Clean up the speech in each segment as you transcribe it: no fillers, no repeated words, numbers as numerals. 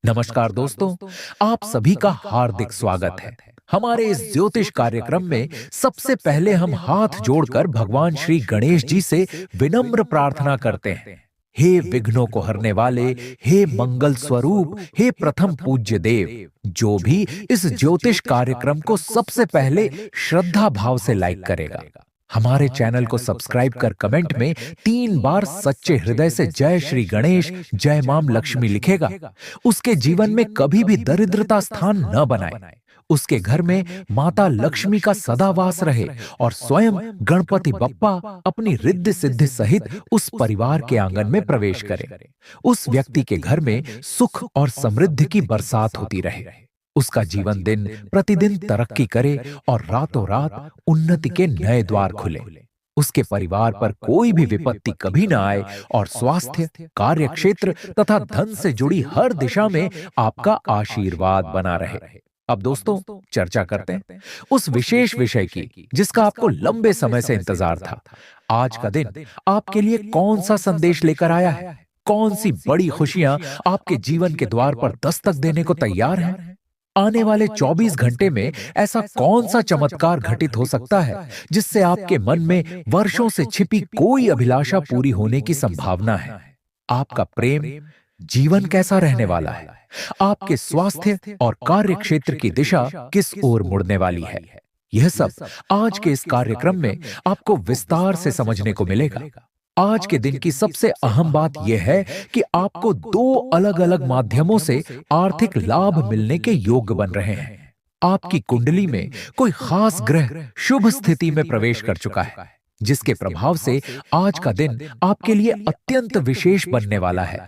नमस्कार दोस्तों, आप सभी का हार्दिक स्वागत है। हमारे इस ज्योतिष कार्यक्रम में सबसे पहले हम हाथ जोड़कर भगवान श्री गणेश जी से विनम्र प्रार्थना करते हैं। हे विघ्नों को हरने वाले, हे मंगल स्वरूप, हे प्रथम पूज्य देव, जो भी इस ज्योतिष कार्यक्रम को सबसे पहले श्रद्धा भाव से लाइक करेगा, हमारे चैनल को सब्सक्राइब कर कमेंट में 3 बार सच्चे हृदय से जय श्री गणेश, जय मां लक्ष्मी लिखेगा, उसके जीवन में कभी भी दरिद्रता स्थान न बनाए, उसके घर में माता लक्ष्मी का सदा वास रहे और स्वयं गणपति बप्पा अपनी रिद्धि सिद्धि सहित उस परिवार के आंगन में प्रवेश करे। उस व्यक्ति के घर में सुख और समृद्धि की बरसात होती रहे, उसका जीवन दिन प्रतिदिन तरक्की करे और रातों रात उन्नति के नए द्वार खुले, उसके परिवार पर कोई भी विपत्ति कभी ना आए और स्वास्थ्य, कार्यक्षेत्र तथा धन से जुड़ी हर दिशा में आपका आशीर्वाद बना रहे। अब दोस्तों, चर्चा करते हैं उस विशेष विषय की जिसका आपको लंबे समय से इंतजार था। आज का दिन आपके लिए कौन सा संदेश लेकर आया है? कौन सी बड़ी खुशियां आपके जीवन के द्वार पर दस्तक देने को तैयार हैं? आने वाले 24 घंटे में ऐसा कौन सा चमत्कार घटित हो सकता है जिससे आपके मन में वर्षों से छिपी कोई अभिलाषा पूरी होने की संभावना है? आपका प्रेम जीवन कैसा रहने वाला है? आपके स्वास्थ्य और कार्य क्षेत्र की दिशा किस ओर मुड़ने वाली है? यह सब आज के इस कार्यक्रम में आपको विस्तार से समझने को मिलेगा। आज के दिन की सबसे अहम बात यह है कि आपको 2 अलग-अलग माध्यमों से आर्थिक लाभ मिलने के योग्य बन रहे हैं। आपकी कुंडली में कोई खास ग्रह शुभ स्थिति में प्रवेश कर चुका है, जिसके प्रभाव से आज का दिन आपके लिए अत्यंत विशेष बनने वाला है।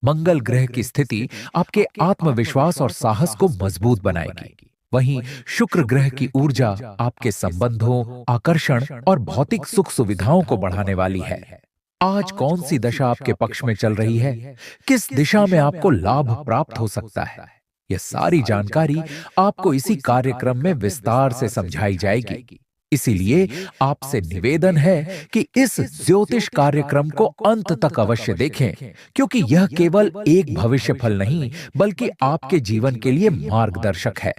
मंगल ग्रह की स्थिति आपके आत्मविश्वास और साहस को मजबूत बनाएगी। वहीं शुक्र ग्रह की ऊर्जा आपके संबंधों, आकर्षण और भौतिक सुख सुविधाओं को बढ़ाने वाली है। आज कौन सी दशा आपके पक्ष में चल रही है? किस दिशा में आपको लाभ प्राप्त हो सकता है? यह सारी जानकारी आपको इसी कार्यक्रम में विस्तार से समझाई जाएगी। इसीलिए आपसे निवेदन है कि इस ज्योतिष कार्यक्रम को अंत तक अवश्य देखें, क्योंकि यह केवल एक भविष्य फल नहीं बल्कि आपके जीवन के लिए मार्गदर्शक है।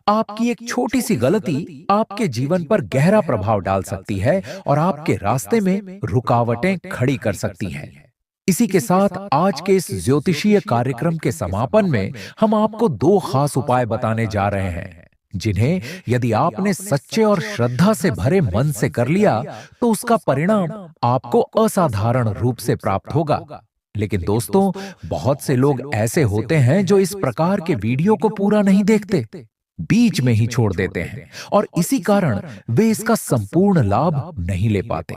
आपकी एक छोटी सी गलती आपके जीवन पर गहरा प्रभाव डाल सकती है और आपके रास्ते में रुकावटें खड़ी कर सकती हैं। इसी के साथ आज के इस ज्योतिषीय कार्यक्रम के समापन में हम आपको 2 खास उपाय बताने जा रहे हैं, जिन्हें यदि आपने सच्चे और श्रद्धा से भरे मन से कर लिया तो उसका परिणाम आपको असाधारण रूप से प्राप्त होगा। लेकिन दोस्तों, बहुत से लोग ऐसे होते हैं जो इस प्रकार के वीडियो को पूरा नहीं देखते, बीच में ही छोड़ देते हैं और इसी कारण वे इसका संपूर्ण लाभ नहीं ले पाते।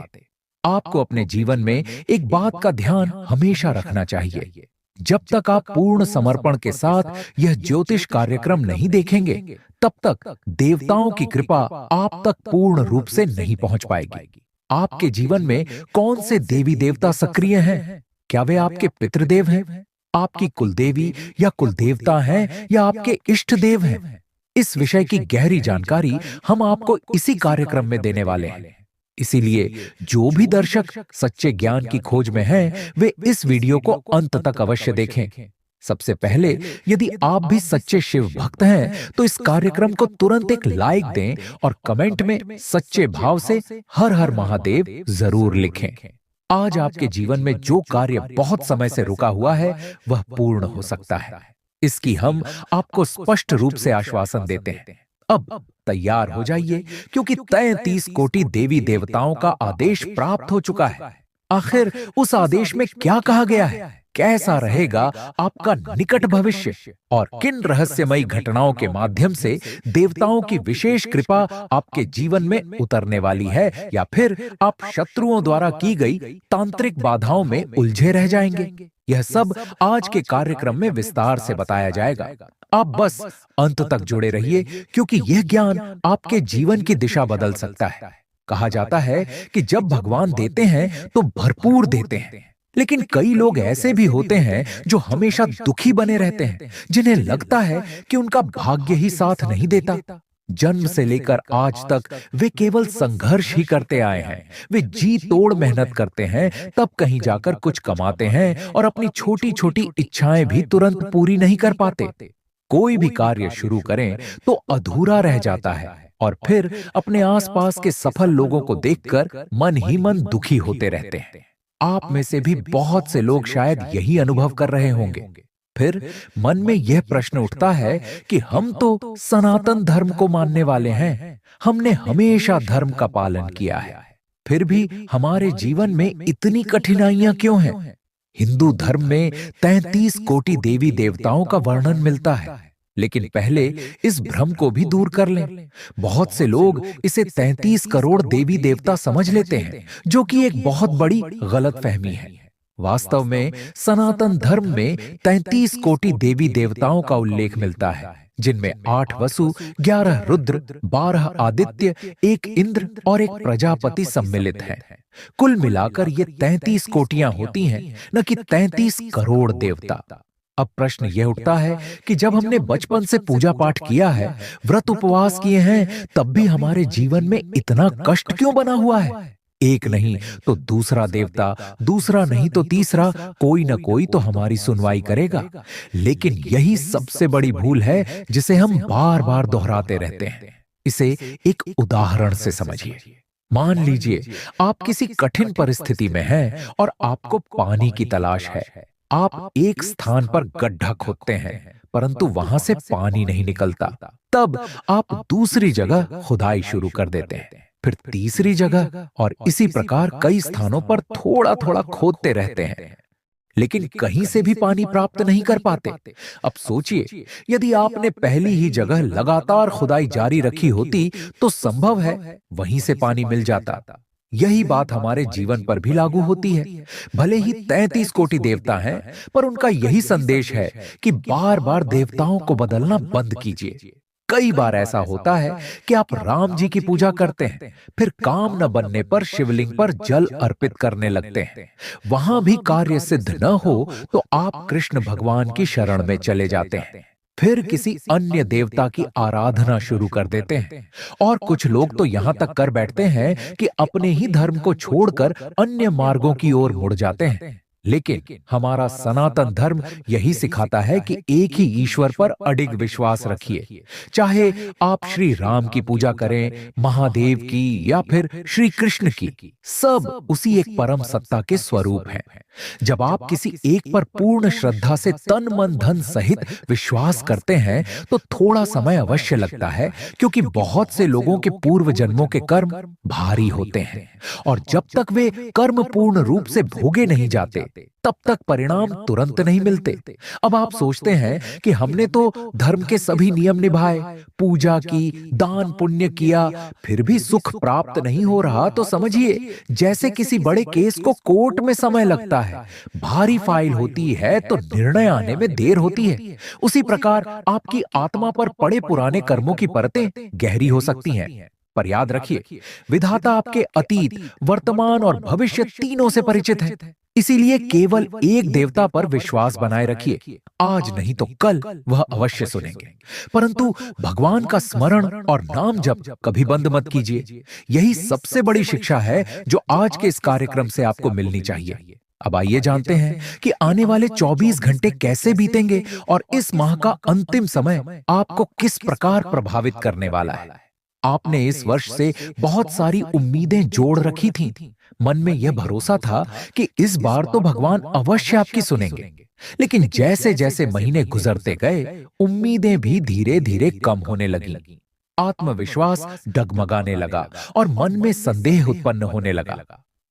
आपको अपने जीवन में एक बात का ध्यान हमेशा रखना चाहिए, जब तक आप पूर्ण समर्पण के साथ यह ज्योतिष कार्यक्रम नहीं देखेंगे, तब तक देवताओं की कृपा आप तक पूर्ण रूप से नहीं पहुंच पाएगी। आपके जीवन में कौन से देवी देवता सक्रिय हैं? क्या वे आपके पितृदेव हैं, आपकी कुलदेवी या कुलदेवता हैं, या आपके इष्ट देव हैं? इस विषय की गहरी जानकारी हम आपको इसी कार्यक्रम में देने वाले हैं। इसीलिए जो भी दर्शक सच्चे ज्ञान की खोज में हैं, वे इस वीडियो को अंत तक अवश्य देखें। सबसे पहले, यदि आप भी सच्चे शिव भक्त हैं, तो इस कार्यक्रम को तुरंत एक लाइक दें और कमेंट में सच्चे भाव से हर हर महादेव जरूर लिखें। आज आपके जीवन में जो कार्य बहुत समय से रुका हुआ है, वह पूर्ण हो सकता है, इसकी हम आपको स्पष्ट रूप से आश्वासन देते हैं। अब तैयार हो जाइए, क्योंकि 33 कोटि देवी देवताओं का आदेश प्राप्त हो चुका है। आखिर उस आदेश में क्या कहा गया है? कैसा रहेगा आपका निकट भविष्य और किन रहस्यमयी घटनाओं के माध्यम से देवताओं की विशेष कृपा आपके जीवन में उतरने वाली है, या फिर आप शत्रुओं द्वारा की गई तांत्रिक बाधाओं में उलझे रह जाएंगे? यह सब आज के कार्यक्रम में विस्तार से बताया जाएगा। आप बस अंत तक जुड़े रहिए, क्योंकि यह ज्ञान आपके जीवन की दिशा बदल सकता है। कहा जाता है कि जब भगवान देते हैं तो भरपूर देते हैं, लेकिन कई लोग ऐसे भी होते हैं जो हमेशा दुखी बने रहते हैं, जिन्हें लगता है कि उनका भाग्य ही साथ नहीं देता। जन्म से लेकर आज तक वे केवल संघर्ष ही करते आए हैं। वे जी तोड़ मेहनत करते हैं, तब कहीं जाकर कुछ कमाते हैं और अपनी छोटी छोटी इच्छाएं भी तुरंत पूरी नहीं कर पाते। कोई भी कार्य शुरू करें तो अधूरा रह जाता है और फिर अपने आसपास के सफल लोगों को देखकर मन ही मन दुखी होते रहते हैं। आप में से भी बहुत से लोग शायद यही अनुभव कर रहे होंगे। फिर मन में यह प्रश्न उठता है कि हम तो सनातन धर्म को मानने वाले हैं, हमने हमेशा धर्म का पालन किया है, फिर भी हमारे जीवन में इतनी कठिनाइयां क्यों हैं? हिंदू धर्म में 33 कोटि देवी देवताओं का वर्णन मिलता है, लेकिन पहले इस भ्रम को भी दूर कर लें। बहुत से लोग इसे 33 करोड़ देवी देवता समझ लेते हैं, जो कि एक बहुत बड़ी गलतफहमी है। वास्तव में सनातन धर्म में 33 कोटि देवी देवताओं का उल्लेख मिलता है, जिनमें 8 वसु, 11 रुद्र, 12 आदित्य, 1 इंद्र और 1 प्रजापति सम्मिलित हैं। कुल मिलाकर ये 33 कोटियां होती हैं, न कि 33 करोड़ देवता। अब प्रश्न यह उठता है कि जब हमने बचपन से पूजा पाठ किया है, व्रत उपवास किए हैं, तब भी हमारे जीवन में इतना कष्ट क्यों बना हुआ है? एक नहीं तो दूसरा देवता, दूसरा नहीं तो तीसरा, कोई न कोई तो हमारी सुनवाई करेगा। लेकिन यही सबसे बड़ी भूल है जिसे हम बार बार दोहराते रहते हैं। इसे एक उदाहरण से समझिए। मान लीजिए आप किसी कठिन परिस्थिति में हैं और आपको पानी की तलाश है। आप एक स्थान पर गड्ढा खोदते हैं, परंतु वहां से पानी नहीं निकलता। तब आप दूसरी जगह खुदाई शुरू कर देते हैं, फिर तीसरी जगह, और इसी प्रकार कई स्थानों पर थोड़ा थोड़ा खोदते रहते हैं, लेकिन कहीं से भी पानी प्राप्त नहीं कर पाते। अब सोचिए, यदि आपने पहली ही जगह लगातार खुदाई जारी रखी होती तो संभव है वहीं से पानी मिल जाता। यही बात हमारे जीवन पर भी लागू होती है। भले ही 33 कोटि देवता हैं, पर उनका यही संदेश है कि बार बार देवताओं को बदलना बंद कीजिए। कई बार ऐसा होता है कि आप राम जी की पूजा करते हैं, फिर काम न बनने पर शिवलिंग पर जल अर्पित करने लगते हैं। वहां भी कार्य सिद्ध न हो तो आप कृष्ण भगवान की शरण में चले जाते हैं, फिर किसी अन्य देवता की आराधना शुरू कर देते हैं। और कुछ लोग तो यहां तक कर बैठते हैं कि अपने ही धर्म को छोड़कर अन्य मार्गों की ओर मुड़ जाते हैं। लेकिन हमारा सनातन धर्म यही सिखाता है कि एक ही ईश्वर पर अडिग विश्वास रखिए। चाहे आप श्री राम की पूजा करें, महादेव की या फिर श्री कृष्ण की, सब उसी एक परम सत्ता के स्वरूप हैं। जब आप किसी एक पर पूर्ण श्रद्धा से तन मन धन सहित विश्वास करते हैं तो थोड़ा समय अवश्य लगता है, क्योंकि बहुत से लोगों के पूर्व जन्मों के कर्म भारी होते हैं और जब तक वे कर्म पूर्ण रूप से भोगे नहीं जाते तब तक परिणाम तुरंत नहीं मिलते। अब आप सोचते हैं कि हमने तो धर्म के सभी नियम निभाए, पूजा की, दान पुण्य किया, फिर भी सुख प्राप्त नहीं हो रहा, तो समझिए जैसे किसी बड़े केस को कोर्ट में समय लगता है, भारी फाइल होती है तो निर्णय आने में देर होती है। उसी प्रकार आपकी आत्मा पर पड़े पुराने कर्मों की परतें गहरी हो सकती हैं। पर याद रखिए, विधाता आपके अतीत, वर्तमान और भविष्य तीनों से परिचित है। इसीलिए केवल एक देवता पर विश्वास बनाए रखिए। आज नहीं तो कल वह अवश्य सुनेंगे। परंतु भगवान का स्मरण और नाम जप कभी बंद मत कीजिए। यही सबसे बड़ी शिक्षा है जो आज के इस कार्यक्रम से आपको मिलनी चाहिए। अब आइए जानते हैं कि आने वाले 24 घंटे कैसे बीतेंगे और इस माह का अंतिम समय आपको किस प्रकार प्रभावित करने वाला है। आपने इस वर्ष से बहुत सारी उम्मीदें जोड़ रखी थीं। मन में यह भरोसा था कि इस बार तो भगवान अवश्य आपकी सुनेंगे। लेकिन जैसे जैसे महीने गुजरते गए, उम्मीदें भी धीरे धीरे कम होने लगी। आत्मविश्वास डगमगाने लगा और मन में संदेह उत्पन्न होने लगा।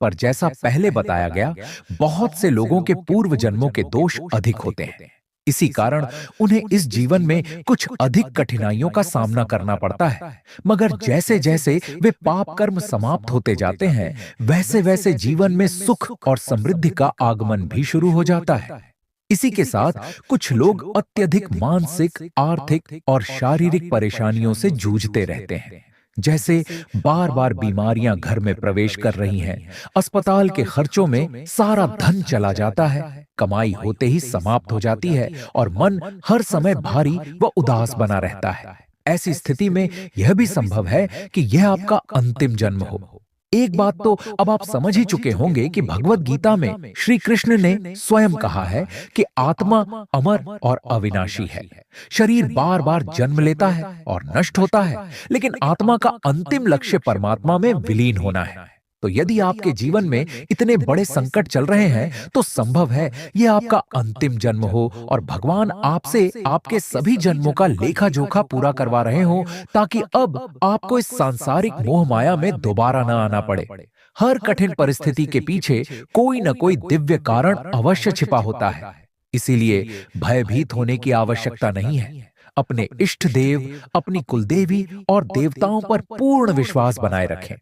पर जैसा पहले बताया गया, बहुत से लोगों के पूर्व जन्मों के दोष अधिक होते हैं। इसी कारण उन्हें इस जीवन में कुछ अधिक कठिनाइयों का सामना करना पड़ता है। मगर जैसे जैसे वे पाप कर्म समाप्त होते जाते हैं, वैसे वैसे जीवन में सुख और समृद्धि का आगमन भी शुरू हो जाता है। इसी के साथ कुछ लोग अत्यधिक मानसिक, आर्थिक और शारीरिक परेशानियों से जूझते रहते हैं। जैसे बार बार बीमारियां घर में प्रवेश कर रही हैं, अस्पताल के खर्चों में सारा धन चला जाता है, कमाई होते ही समाप्त हो जाती है और मन हर समय भारी व उदास बना रहता है। ऐसी स्थिति में यह भी संभव है कि यह आपका अंतिम जन्म हो। एक बात तो अब आप समझ ही चुके होंगे कि भगवत गीता में श्री कृष्ण ने स्वयं कहा है कि आत्मा अमर और अविनाशी है। शरीर बार बार जन्म लेता है और नष्ट होता है, लेकिन आत्मा का अंतिम लक्ष्य परमात्मा में विलीन होना है। तो यदि आपके जीवन में इतने बड़े संकट चल रहे हैं, तो संभव है यह आपका अंतिम जन्म हो और भगवान आपसे आपके सभी जन्मों का लेखा जोखा पूरा करवा रहे हो, ताकि अब आपको इस सांसारिक मोह माया में दोबारा न आना पड़े। हर कठिन परिस्थिति के पीछे कोई न कोई दिव्य कारण अवश्य छिपा होता है। इसीलिए भयभीत होने की आवश्यकता नहीं है। अपने इष्ट देव, अपनी कुलदेवी और देवताओं पर पूर्ण विश्वास बनाए रखें।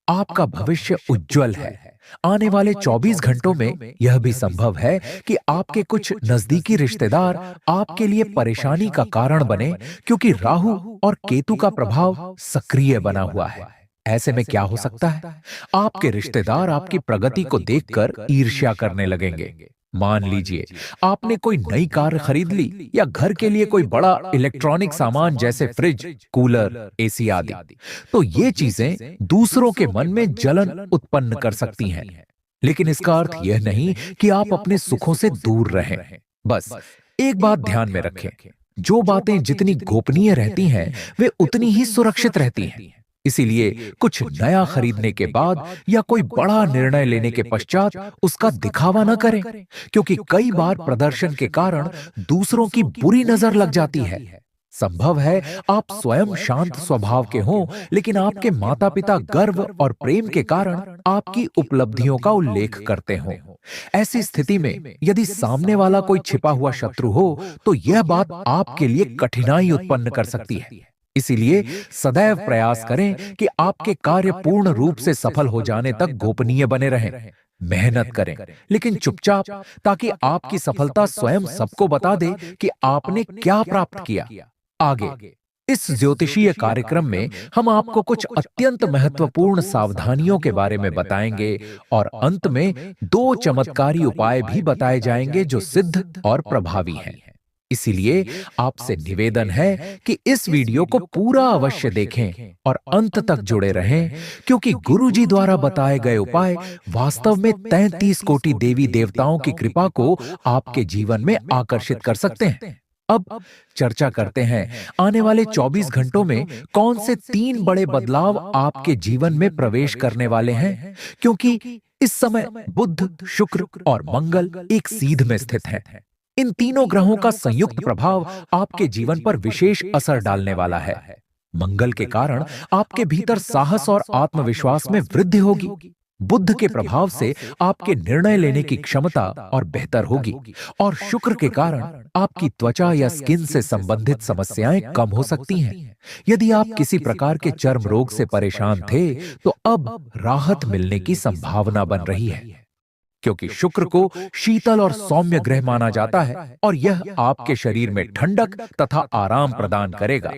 आपका भविष्य उज्जवल है। आने वाले 24 घंटों में यह भी संभव है कि आपके कुछ नजदीकी रिश्तेदार आपके लिए परेशानी का कारण बने, क्योंकि राहु और केतु का प्रभाव सक्रिय बना हुआ है। ऐसे में क्या हो सकता है? आपके रिश्तेदार आपकी प्रगति को देखकर ईर्ष्या करने लगेंगे। मान लीजिए आपने कोई नई कार खरीद ली या घर के लिए कोई बड़ा इलेक्ट्रॉनिक सामान जैसे फ्रिज, कूलर, एसी आदि, तो ये चीजें दूसरों के मन में जलन उत्पन्न कर सकती हैं। लेकिन इसका अर्थ यह नहीं कि आप अपने सुखों से दूर रहें। बस एक बात ध्यान में रखें, जो बातें जितनी गोपनीय रहती हैं, वे उतनी ही सुरक्षित रहती हैं। इसीलिए कुछ नया खरीदने के बाद या कोई बड़ा निर्णय लेने के पश्चात उसका दिखावा न करें, क्योंकि कई बार प्रदर्शन के कारण दूसरों की बुरी नजर लग जाती है। संभव है आप स्वयं शांत स्वभाव के हों, लेकिन आपके माता पिता गर्व और प्रेम के कारण आपकी उपलब्धियों का उल्लेख करते हों। ऐसी स्थिति में यदि सामने वाला कोई छिपा हुआ शत्रु हो, तो यह बात आपके लिए कठिनाई उत्पन्न कर सकती है। इसीलिए सदैव प्रयास करें कि आपके कार्य पूर्ण रूप से सफल हो जाने तक गोपनीय बने रहें। मेहनत करें, लेकिन चुपचाप, ताकि आपकी सफलता स्वयं सबको बता दे कि आपने क्या प्राप्त किया। आगे इस ज्योतिषीय कार्यक्रम में हम आपको कुछ अत्यंत महत्वपूर्ण सावधानियों के बारे में बताएंगे और अंत में 2 चमत्कारी उपाय भी बताए जाएंगे जो सिद्ध और प्रभावी हैं। इसीलिए आपसे निवेदन है कि इस वीडियो को पूरा अवश्य देखें और अंत तक जुड़े रहें, क्योंकि गुरुजी द्वारा बताए गए उपाय वास्तव में 33 कोटि देवी देवताओं की कृपा को आपके जीवन में आकर्षित कर सकते हैं। अब चर्चा करते हैं आने वाले 24 घंटों में कौन से 3 बड़े बदलाव आपके जीवन में प्रवेश करने वाले हैं, क्योंकि इस समय बुध, शुक्र और मंगल एक सीध में स्थित हैं। इन तीनों ग्रहों का संयुक्त प्रभाव आपके जीवन पर विशेष असर डालने वाला है। मंगल के कारण आपके भीतर साहस और आत्मविश्वास में वृद्धि होगी। बुध के प्रभाव से आपके निर्णय लेने की क्षमता और बेहतर होगी, और शुक्र के कारण आपकी त्वचा या स्किन से संबंधित समस्याएं कम हो सकती हैं। यदि आप किसी प्रकार के चर्म रोग से परेशान थे, तो अब राहत मिलने की संभावना बन रही है, क्योंकि शुक्र को शीतल और सौम्य ग्रह माना जाता है और यह आपके शरीर में ठंडक तथा आराम प्रदान करेगा।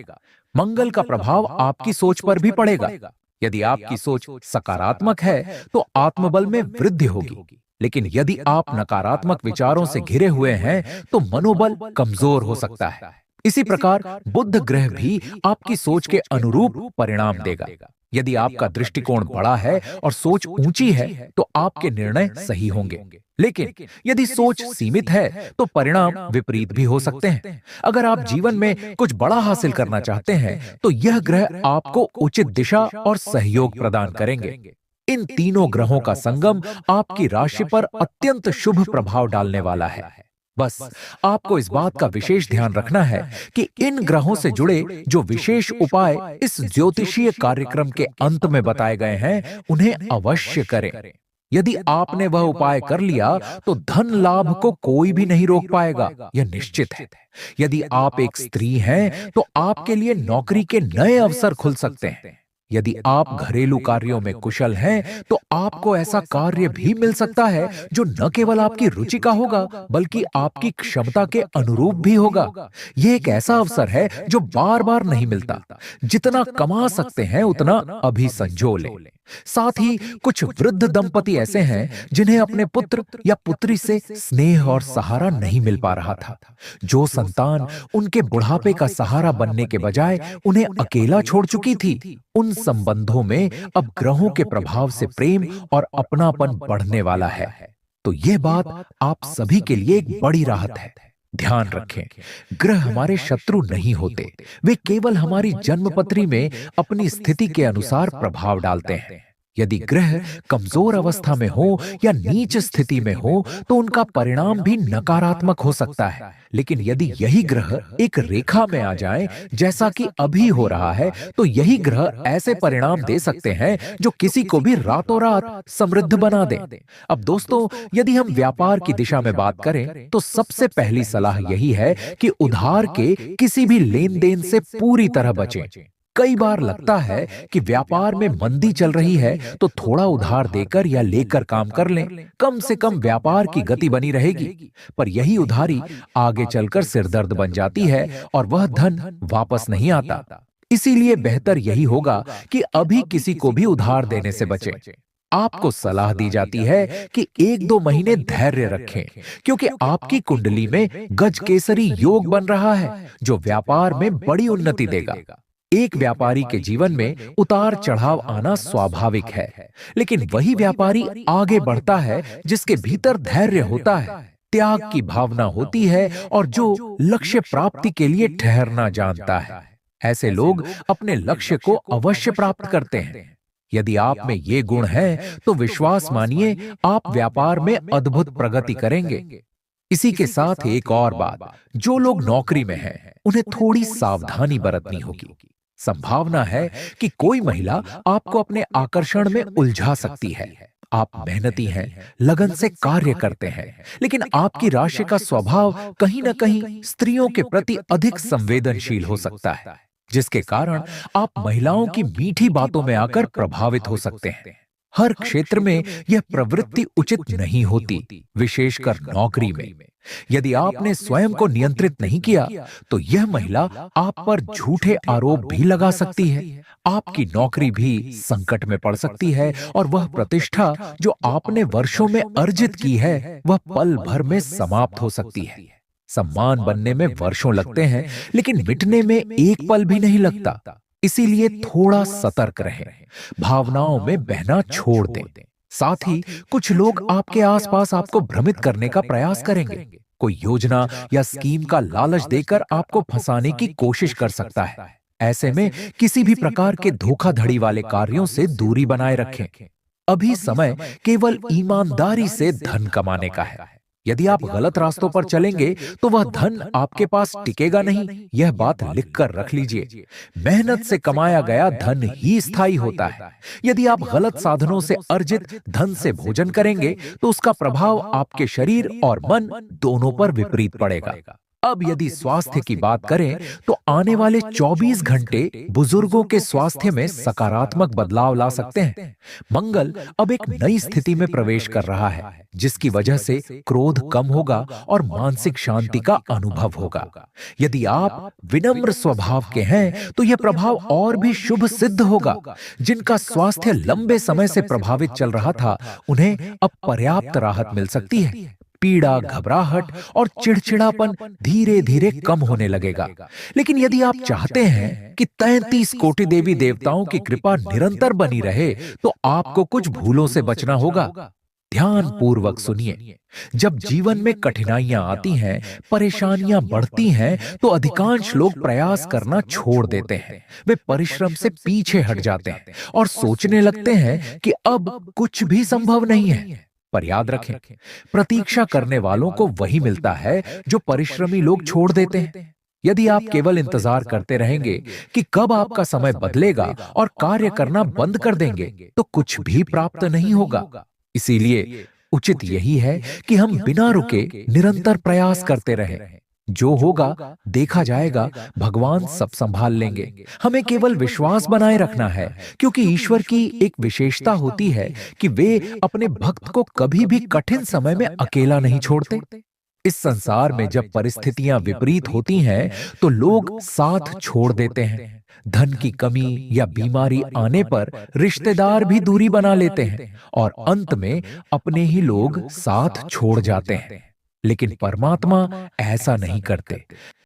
मंगल का प्रभाव आपकी सोच पर भी पड़ेगा। यदि आपकी सोच सकारात्मक है तो आत्मबल में वृद्धि होगी, लेकिन यदि आप नकारात्मक विचारों से घिरे हुए हैं तो मनोबल कमजोर हो सकता है। इसी प्रकार बुध ग्रह भी आपकी सोच के अनुरूप परिणाम देगा। यदि आपका दृष्टिकोण बड़ा है और सोच ऊंची है तो आपके निर्णय सही होंगे, लेकिन यदि सोच सीमित है तो परिणाम विपरीत भी हो सकते हैं। अगर आप जीवन में कुछ बड़ा हासिल करना चाहते हैं तो यह ग्रह आपको उचित दिशा और सहयोग प्रदान करेंगे। इन तीनों ग्रहों का संगम आपकी राशि पर अत्यंत शुभ प्रभाव डालने वाला है। बस आपको इस बात का विशेष ध्यान रखना है कि इन ग्रहों से जुड़े जो विशेष उपाय इस ज्योतिषीय कार्यक्रम के अंत में बताए गए हैं, उन्हें अवश्य करें। यदि आपने वह उपाय कर लिया तो धन लाभ को कोई भी नहीं रोक पाएगा, यह निश्चित है। यदि आप एक स्त्री हैं तो आपके लिए नौकरी के नए अवसर खुल सकते हैं। यदि आप घरेलू कार्यों में कुशल हैं तो आपको ऐसा कार्य भी मिल सकता है जो न केवल आपकी रुचि का होगा बल्कि आपकी क्षमता के अनुरूप भी होगा। यह एक ऐसा अवसर है जो बार बार नहीं मिलता। जितना कमा सकते हैं उतना अभी संजो लें। साथ ही कुछ वृद्ध दंपति ऐसे हैं जिन्हें अपने पुत्र या पुत्री से स्नेह और सहारा नहीं मिल पा रहा था। जो संतान उनके बुढ़ापे का सहारा बनने के बजाय उन्हें अकेला छोड़ चुकी थी, उन संबंधों में अब ग्रहों के प्रभाव से प्रेम और अपनापन बढ़ने वाला है। तो यह बात आप सभी के लिए एक बड़ी राहत है। ध्यान रखें, ग्रह हमारे शत्रु नहीं होते, वे केवल हमारी जन्मपत्री में अपनी स्थिति के अनुसार प्रभाव डालते हैं। यदि ग्रह कमजोर अवस्था में हो या नीच स्थिति में हो तो उनका परिणाम भी नकारात्मक हो सकता है। लेकिन यदि यही ग्रह एक रेखा में आ जाएं, जैसा कि अभी हो रहा है, तो यही ग्रह ऐसे परिणाम दे सकते हैं जो किसी को भी रातों रात समृद्ध बना दें। अब दोस्तों, यदि हम व्यापार की दिशा में बात करें तो सबसे पहली सलाह यही है कि उधार के किसी भी लेन देन से पूरी तरह बचें। कई बार लगता है कि व्यापार में मंदी चल रही है तो थोड़ा उधार देकर या लेकर काम कर लें, कम से कम व्यापार की गति बनी रहेगी। पर यही उधारी आगे चलकर सिरदर्द बन जाती है और वह धन वापस नहीं आता। इसीलिए बेहतर यही होगा कि अभी किसी को भी उधार देने से बचें। आपको सलाह दी जाती है कि 1-2 महीने धैर्य रखें, क्योंकि आपकी कुंडली में गज केसरी योग बन रहा है जो व्यापार में बड़ी उन्नति देगा। एक व्यापारी के जीवन में उतार चढ़ाव आना स्वाभाविक है, लेकिन वही व्यापारी आगे बढ़ता है जिसके भीतर धैर्य होता है, त्याग की भावना होती है और जो लक्ष्य प्राप्ति के लिए ठहरना जानता है। ऐसे लोग अपने लक्ष्य को अवश्य प्राप्त करते हैं। यदि आप में ये गुण है तो विश्वास मानिए, आप व्यापार में अद्भुत प्रगति करेंगे। इसी के साथ एक और बात, जो लोग नौकरी में हैं, उन्हें थोड़ी सावधानी बरतनी होगी। संभावना है कि कोई महिला आपको अपने आकर्षण में उलझा सकती है। आप मेहनती हैं, लगन से कार्य करते हैं, लेकिन आपकी राशि का स्वभाव कहीं न कहीं स्त्रियों के प्रति अधिक संवेदनशील हो सकता है, जिसके कारण आप महिलाओं की मीठी बातों में आकर प्रभावित हो सकते हैं। हर क्षेत्र में यह प्रवृत्ति उचित नहीं होती, विशेषकर नौकरी में। यदि आपने स्वयं को नियंत्रित नहीं किया तो यह महिला आप पर झूठे आरोप भी लगा सकती है। आपकी नौकरी भी संकट में पड़ सकती है और वह प्रतिष्ठा जो आपने वर्षों में अर्जित की है, वह पल भर में समाप्त हो सकती है। सम्मान बनने में वर्षों लगते हैं, लेकिन मिटने में एक पल भी नहीं लगता। इसीलिए थोड़ा सतर्क रहें, भावनाओं में बहना छोड़ दें। साथ ही कुछ लोग आपके आसपास आपको भ्रमित करने का प्रयास करेंगे। कोई योजना या स्कीम का लालच देकर आपको फंसाने की कोशिश कर सकता है। ऐसे में किसी भी प्रकार के धोखाधड़ी वाले कार्यों से दूरी बनाए रखें। अभी समय केवल ईमानदारी से धन कमाने का है। यदि आप गलत रास्तों पर चलेंगे तो वह धन आपके पास टिकेगा नहीं, यह बात लिखकर रख लीजिए। मेहनत से कमाया गया धन ही स्थायी होता है। यदि आप गलत साधनों से अर्जित धन से भोजन करेंगे तो उसका प्रभाव आपके शरीर और मन दोनों पर विपरीत पड़ेगा। अब यदि स्वास्थ्य की बात करें तो आने वाले 24 घंटे बुजुर्गों के स्वास्थ्य में सकारात्मक बदलाव ला सकते हैं। मंगल अब एक नई स्थिति में प्रवेश कर रहा है, जिसकी वजह से क्रोध कम होगा और मानसिक शांति का अनुभव होगा। यदि आप विनम्र स्वभाव के हैं तो यह प्रभाव और भी शुभ सिद्ध होगा। जिनका स्वास्थ्य लंबे समय से प्रभावित चल रहा था, उन्हें अब पर्याप्त राहत मिल सकती है। पीड़ा, घबराहट और चिड़चिड़ापन धीरे धीरे कम होने लगेगा। लेकिन यदि आप चाहते हैं कि 33 कोटि देवी देवताओं की कृपा निरंतर बनी रहे तो आपको कुछ भूलों से बचना होगा। ध्यान पूर्वक सुनिए। जब जीवन में कठिनाइयां आती हैं, परेशानियां बढ़ती हैं, तो अधिकांश लोग प्रयास करना छोड़ देते हैं। वे परिश्रम से पीछे हट जाते हैं और सोचने लगते हैं कि अब कुछ भी संभव नहीं है। पर याद रखें, प्रतीक्षा करने वालों को वही मिलता है जो परिश्रमी लोग छोड़ देते हैं। यदि आप केवल इंतजार करते रहेंगे कि कब आपका समय बदलेगा और कार्य करना बंद कर देंगे, तो कुछ भी प्राप्त नहीं होगा। इसीलिए उचित यही है कि हम बिना रुके निरंतर प्रयास करते रहें। जो होगा देखा जाएगा, भगवान सब संभाल लेंगे। हमें केवल विश्वास बनाए रखना है, क्योंकि ईश्वर की एक विशेषता होती है कि वे अपने भक्त को कभी भी कठिन समय में अकेला नहीं छोड़ते। इस संसार में जब परिस्थितियां विपरीत होती हैं, तो लोग साथ छोड़ देते हैं, धन की कमी या बीमारी आने पर रिश्तेदार भी दूरी बना लेते हैं और अंत में अपने ही लोग साथ छोड़ जाते हैं। लेकिन परमात्मा ऐसा नहीं करते।